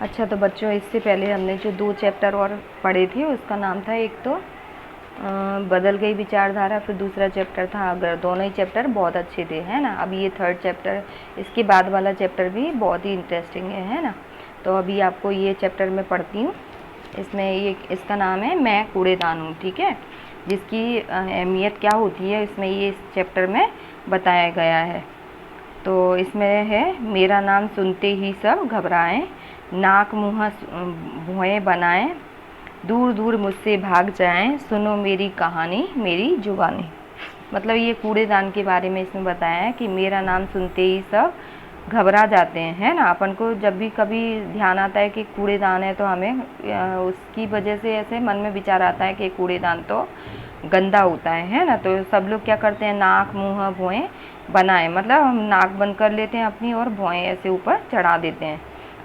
अच्छा, तो बच्चों इससे पहले हमने जो 2 चैप्टर और पढ़े थे उसका नाम था, एक तो बदल गई विचारधारा, फिर दूसरा चैप्टर था अगर। दोनों ही चैप्टर बहुत अच्छे थे, है ना। अब ये थर्ड चैप्टर, इसके बाद वाला चैप्टर भी बहुत ही इंटरेस्टिंग है ना। तो अभी आपको ये चैप्टर मैं पढ़ती हूँ। इसमें ये इसका नाम है मैं कूड़ेदान हूँ, ठीक है। जिसकी अहमियत क्या होती है इसमें ये इस चैप्टर में बताया गया है। तो इसमें है, मेरा नाम सुनते ही सब घबराएं, नाक मुँह भौएं बनाएं, दूर दूर मुझसे भाग जाएं, सुनो मेरी कहानी मेरी जुबानी। मतलब ये कूड़ेदान के बारे में इसमें बताया है कि मेरा नाम सुनते ही सब घबरा जाते हैं, है ना। अपन को जब भी कभी ध्यान आता है कि कूड़ेदान है तो हमें उसकी वजह से ऐसे मन में विचार आता है कि कूड़ेदान तो गंदा होता है ना। तो सब लोग क्या करते हैं, नाक मुँह भौएं बनाए, मतलब हम नाक बंद कर लेते हैं अपनी और भौएं ऐसे ऊपर चढ़ा देते हैं।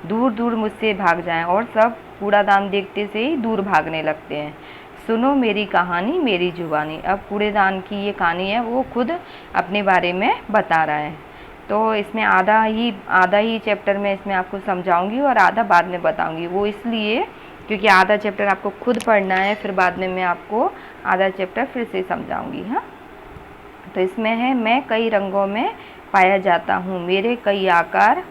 दूर दूर मुझसे भाग जाएं, और सब कूड़ादान देखते से ही दूर भागने लगते हैं। सुनो मेरी कहानी मेरी जुबानी। अब कूड़ेदान की ये कहानी है, वो खुद अपने बारे में बता रहा है। तो इसमें आधा ही चैप्टर में इसमें आपको समझाऊंगी और आधा बाद में बताऊंगी। वो इसलिए क्योंकि आधा चैप्टर आपको खुद पढ़ना है, फिर बाद में मैं आपको आधा चैप्टर फिर से समझाऊंगी। हाँ, तो इसमें है, मैं कई रंगों में पाया जाता हूँ, मेरे कई आकार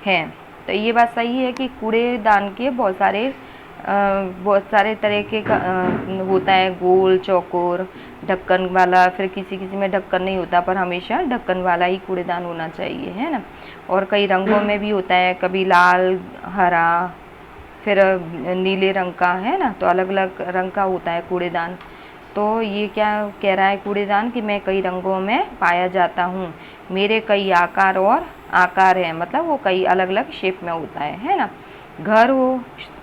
हैं। तो ये बात सही है कि कूड़ेदान के बहुत सारे तरह के होता है, गोल, चौकोर, ढक्कन वाला, फिर किसी किसी में ढक्कन नहीं होता, पर हमेशा ढक्कन वाला ही कूड़ेदान होना चाहिए, है ना। और कई रंगों में भी होता है, कभी लाल, हरा, फिर नीले रंग का, है ना। तो अलग अलग रंग का होता है कूड़ेदान। तो ये क्या कह रहा है कूड़ेदान कि मैं कई रंगों में पाया जाता हूँ, मेरे कई आकार हैं, मतलब वो कई अलग अलग शेप में होता है ना। घर हो,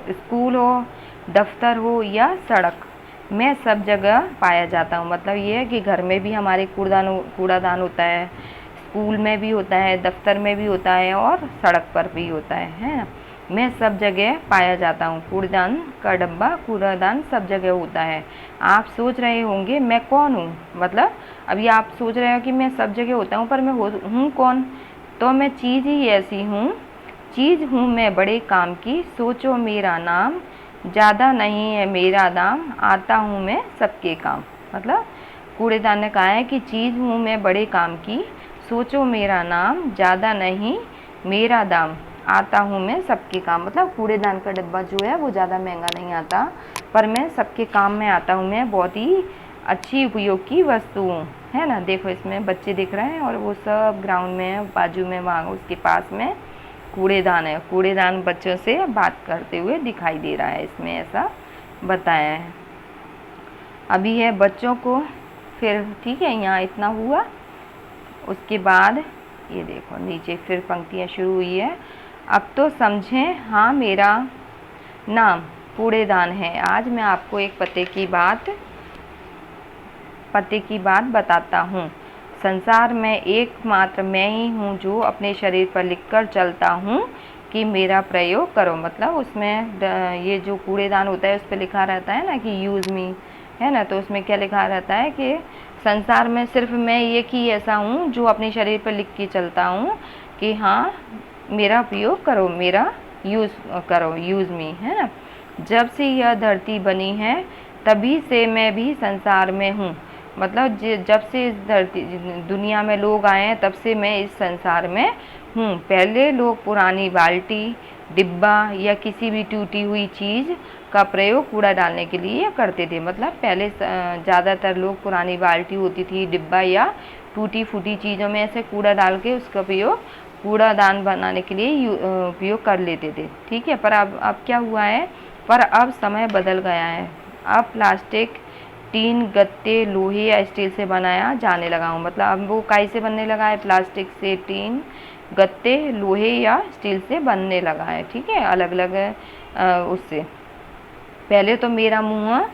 स्कूल हो, दफ्तर हो या सड़क, मैं सब जगह पाया जाता हूँ। मतलब ये है कि घर में भी हमारे कूड़ादान होता है, स्कूल में भी होता है, दफ्तर में भी होता है और सड़क पर भी होता है ना। मैं सब जगह पाया जाता हूँ, कूड़ादान का डब्बा, कूड़ादान सब जगह होता है। आप सोच रहे होंगे मैं कौन हूँ, मतलब अभी आप सोच रहे हो कि मैं सब जगह होता हूँ, पर मैं हूँ कौन। तो मैं चीज़ ही ऐसी हूँ, चीज़ हूँ मैं बड़े काम की, सोचो मेरा नाम, ज़्यादा नहीं है मेरा दाम, आता हूँ मैं सबके काम। मतलब कूड़ेदान ने कहा है कि चीज़ हूँ मैं बड़े काम की, सोचो मेरा नाम, ज़्यादा नहीं मेरा दाम, आता हूँ मैं सबके काम। मतलब कूड़ेदान का डब्बा जो है वो ज़्यादा महंगा नहीं आता, पर मैं सबके काम में आता हूँ। मैं बहुत ही अच्छी उपयोग की वस्तु हूँ, है ना। देखो इसमें बच्चे दिख रहे हैं और वो सब ग्राउंड में बाजू में वहाँ उसके पास में कूड़ेदान है। कूड़ेदान बच्चों से बात करते हुए दिखाई दे रहा है, इसमें ऐसा बताया है। अभी है बच्चों को, फिर ठीक है, यहाँ इतना हुआ। उसके बाद ये देखो नीचे फिर पंक्तियाँ शुरू हुई है। अब तो समझें, हाँ मेरा नाम कूड़ेदान है। आज मैं आपको एक पते की बात बताता हूँ। संसार में एकमात्र मैं ही हूँ जो अपने शरीर पर लिखकर चलता हूँ कि मेरा प्रयोग करो। मतलब उसमें ये जो कूड़ेदान होता है उस पर लिखा रहता है ना कि यूज़ मी, है ना। तो उसमें क्या लिखा रहता है कि संसार में सिर्फ मैं एक ही ऐसा हूँ जो अपने शरीर पर लिख के चलता हूँ कि हाँ मेरा उपयोग करो, मेरा यूज़ करो, यूज़ मी, है ना। जब से यह धरती बनी है तभी से मैं भी संसार में हूँ। मतलब जब से इस धरती दुनिया में लोग आए हैं तब से मैं इस संसार में हूँ। पहले लोग पुरानी बाल्टी, डिब्बा या किसी भी टूटी हुई चीज़ का प्रयोग कूड़ा डालने के लिए करते थे। मतलब पहले ज़्यादातर लोग पुरानी बाल्टी होती थी, डिब्बा या टूटी फूटी चीज़ों में ऐसे कूड़ा डाल के उसका उपयोग कूड़ादान बनाने के लिए उपयोग कर लेते थे, ठीक है। पर अब क्या हुआ है, पर अब समय बदल गया है। अब प्लास्टिक, टीन, गत्ते, लोहे या स्टील से बनाया जाने लगा हूँ। मतलब अब वो काई से बनने लगा है, प्लास्टिक से, टीन, गत्ते, लोहे या स्टील से बनने लगा है, ठीक है, अलग अलग उससे। पहले तो मेरा मुँह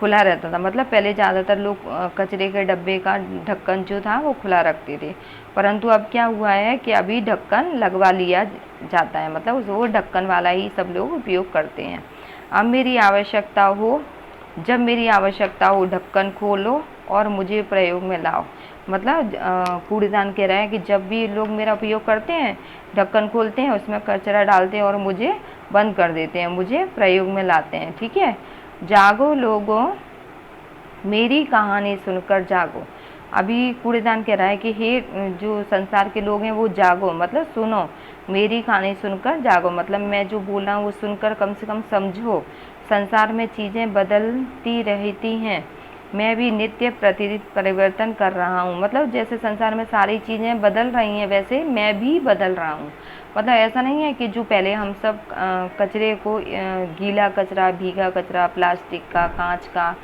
खुला रहता था। मतलब पहले ज़्यादातर लोग कचरे के डब्बे का ढक्कन जो था वो खुला रखते थे, परंतु अब क्या हुआ है कि अभी ढक्कन लगवा लिया जाता है। मतलब वो ढक्कन वाला ही सब लोग उपयोग करते हैं। अब जब मेरी आवश्यकता हो ढक्कन खोलो और मुझे प्रयोग में लाओ। मतलब कूड़ेदान कह रहा है कि जब भी लोग मेरा उपयोग करते हैं, ढक्कन खोलते हैं, उसमें कचरा डालते हैं और मुझे बंद कर देते हैं, मुझे प्रयोग में लाते हैं। ठीक है, जागो लोगों मेरी कहानी सुनकर जागो। अभी कूड़ेदान कह रहा है कि हे जो संसार के लोग हैं वो जागो, मतलब सुनो, मेरी कहानी सुनकर जागो, मतलब मैं जो बोल रहा हूँ वो सुनकर कम से कम समझो। संसार में चीज़ें बदलती रहती हैं, मैं भी नित्य प्रतिदिन परिवर्तन कर रहा हूँ। मतलब जैसे संसार में सारी चीज़ें बदल रही हैं वैसे मैं भी बदल रहा हूँ। मतलब ऐसा नहीं है कि जो पहले हम सब कचरे को गीला कचरा, भीगा कचरा, प्लास्टिक का, कांच का,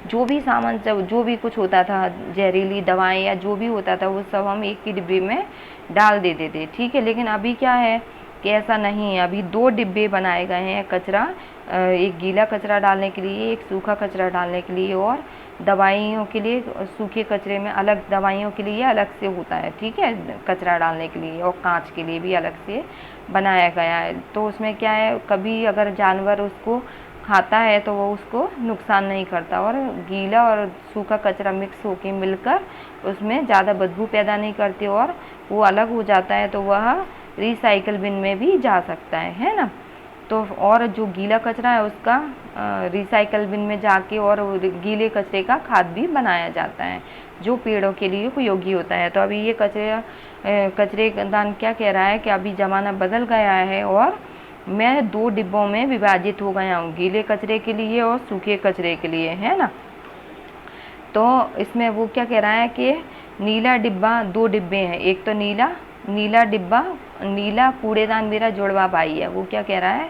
जो भी सामान जो भी कुछ होता था, जहरीली दवाएं या जो भी होता था, वो सब हम एक ही डिब्बे में डाल देते थे। ठीक है, लेकिन अभी क्या है कि ऐसा नहीं है। अभी 2 डिब्बे बनाए गए हैं कचरा, एक गीला कचरा डालने के लिए, एक सूखा कचरा डालने के लिए, और दवाइयों के लिए सूखे कचरे में अलग, दवाइयों के लिए अलग से होता है। ठीक है, कचरा डालने के लिए, और कांच के लिए भी अलग से बनाया गया है। तो उसमें क्या है, कभी अगर जानवर उसको खाता है तो वो उसको नुकसान नहीं करता, और गीला और सूखा कचरा मिक्स होके मिलकर उसमें ज़्यादा बदबू पैदा नहीं करती और वो अलग हो जाता है, तो वह रिसाइकल बिन में भी जा सकता है ना। तो और जो गीला कचरा है उसका रिसाइकल बिन में जाके और गीले कचरे का खाद भी बनाया जाता है, जो पेड़ों के लिए उपयोगी होता है। तो अभी ये कचरे दान क्या कह रहा है कि अभी ज़माना बदल गया है और मैं 2 डिब्बों में विभाजित हो गया हूँ, गीले कचरे के लिए और सूखे कचरे के लिए, है ना। तो इसमें वो क्या कह रहा है कि नीला डिब्बा, 2 डिब्बे हैं, एक तो नीला डिब्बा, नीला कूड़ेदान मेरा जुड़वा भाई है। वो क्या कह रहा है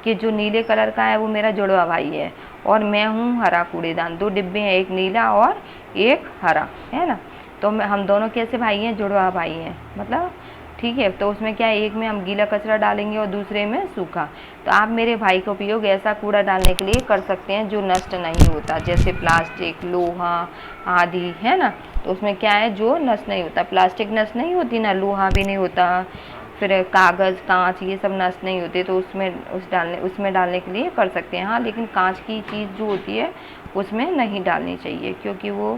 कि जो नीले कलर का है वो मेरा जुड़वा भाई है, और मैं हूँ हरा कूड़ेदान। 2 डिब्बे हैं, एक नीला और एक हरा, है ना। तो हम दोनों कैसे भाई हैं, जुड़वा भाई हैं, मतलब ठीक है। तो उसमें क्या है, एक में हम गीला कचरा डालेंगे और दूसरे में सूखा। तो आप मेरे भाई का उपयोग ऐसा कूड़ा डालने के लिए कर सकते हैं जो नष्ट नहीं होता, जैसे प्लास्टिक, लोहा आदि, है ना। तो उसमें क्या है, जो नष्ट नहीं होता, प्लास्टिक नष्ट नहीं होती ना, लोहा भी नहीं होता, फिर कागज़, कांच, ये सब नष्ट नहीं होते, तो उसमें डालने के लिए कर सकते हैं। हाँ, लेकिन कांच की चीज़ जो होती है उसमें नहीं डालनी चाहिए, क्योंकि वो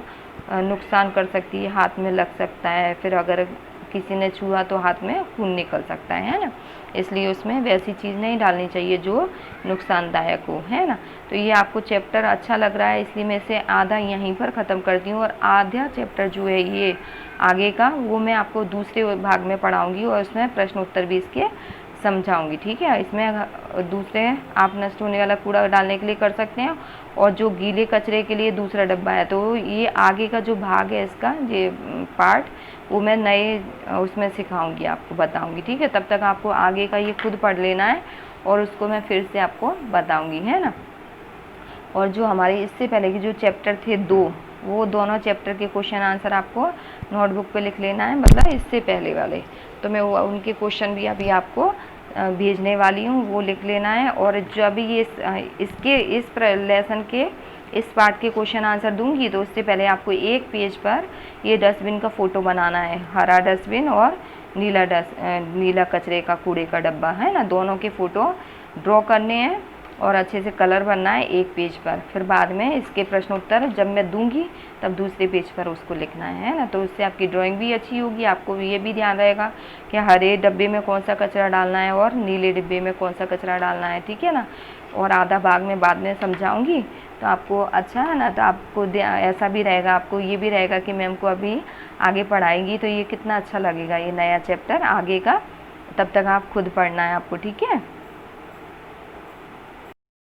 नुकसान कर सकती है, हाथ में लग सकता है, फिर अगर किसी ने छुआ तो हाथ में खून निकल सकता है ना। इसलिए उसमें वैसी चीज़ नहीं डालनी चाहिए जो नुकसानदायक हो, है ना। तो ये आपको चैप्टर अच्छा लग रहा है, इसलिए मैं इसे आधा यहीं पर ख़त्म करती हूँ, और आधा चैप्टर जो है ये आगे का वो मैं आपको दूसरे भाग में पढ़ाऊँगी, और उसमें प्रश्न उत्तर भी इसके समझाऊंगी। ठीक है, इसमें दूसरे आप नष्ट होने वाला कूड़ा डालने के लिए कर सकते हैं, और जो गीले कचरे के लिए दूसरा डब्बा है। तो ये आगे का जो भाग है इसका, ये पार्ट, वो मैं नए उसमें सिखाऊंगी, आपको बताऊंगी। ठीक है, तब तक आपको आगे का ये खुद पढ़ लेना है, और उसको मैं फिर से आपको बताऊंगी, है ना। और जो हमारे इससे पहले के जो चैप्टर थे 2, वो दोनों चैप्टर के क्वेश्चन आंसर आपको नोटबुक पे लिख लेना है, मतलब इससे पहले वाले। तो मैं वो उनके क्वेश्चन भी अभी आपको भेजने वाली हूँ, वो लिख लेना है। और जो अभी ये इस लेसन के इस पार्ट के क्वेश्चन आंसर दूंगी, तो उससे पहले आपको एक पेज पर ये डस्टबिन का फ़ोटो बनाना है, हरा डस्टबिन और नीला कचरे का कूड़े का डब्बा, है ना। दोनों के फ़ोटो ड्रॉ करने हैं और अच्छे से कलर भरना है एक पेज पर। फिर बाद में इसके प्रश्न उत्तर जब मैं दूंगी तब दूसरे पेज पर उसको लिखना है ना। तो उससे आपकी ड्राइंग भी अच्छी होगी, आपको ये भी ध्यान रहेगा कि हरे डब्बे में कौन सा कचरा डालना है और नीले डिब्बे में कौन सा कचरा डालना है, ठीक है ना। और आधा भाग में बाद में समझाऊंगी, तो आपको अच्छा है ना। तो आपको ऐसा भी रहेगा, आपको ये भी रहेगा कि मैम को अभी आगे पढ़ाएंगी, तो ये कितना अच्छा लगेगा ये नया चैप्टर आगे का। तब तक आप खुद पढ़ना है आपको, ठीक है।